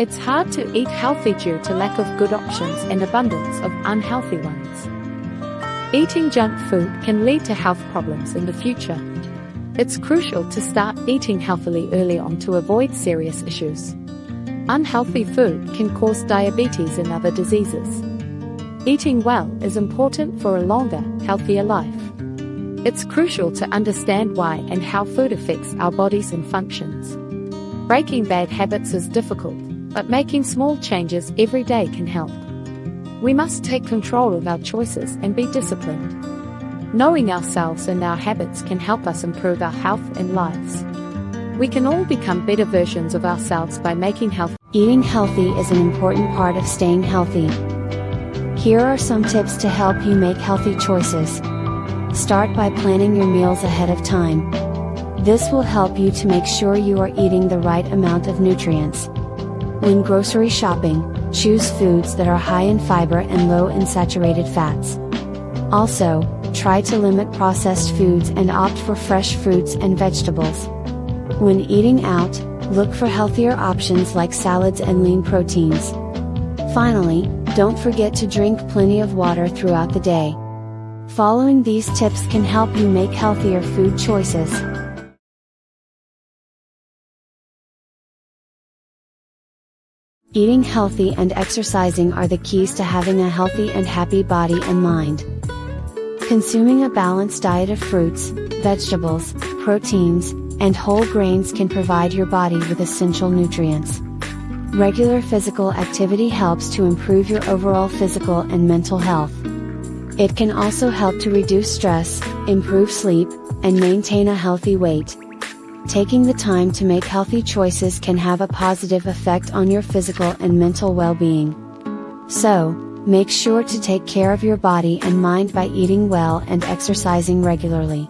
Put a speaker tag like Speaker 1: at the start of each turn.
Speaker 1: It's hard to eat healthy due to lack of good options and abundance of unhealthy ones. Eating junk food can lead to health problems in the future. It's crucial to start eating healthily early on to avoid serious issues. Unhealthy food can cause diabetes and other diseases. Eating well is important for a longer, healthier life. It's crucial to understand why and how food affects our bodies and functions. Breaking bad habits is difficult, but making small changes every day can help. We must take control of our choices and be disciplined. Knowing ourselves and our habits can help us improve our health and lives. We can all become better versions of ourselves by making health.
Speaker 2: Eating healthy is an important part of staying healthy. Here are some tips to help you make healthy choices. Start by planning your meals ahead of time. This will help you to make sure you are eating the right amount of nutrients. When grocery shopping, choose foods that are high in fiber and low in saturated fats. Also, try to limit processed foods and opt for fresh fruits and vegetables. When eating out, look for healthier options like salads and lean proteins. Finally, don't forget to drink plenty of water throughout the day. Following these tips can help you make healthier food choices. Eating healthy and exercising are the keys to having a healthy and happy body and mind. Consuming a balanced diet of fruits, vegetables, proteins, and whole grains can provide your body with essential nutrients. Regular physical activity helps to improve your overall physical and mental health. It can also help to reduce stress, improve sleep, and maintain a healthy weight. Taking the time to make healthy choices can have a positive effect on your physical and mental well-being. So, make sure to take care of your body and mind by eating well and exercising regularly.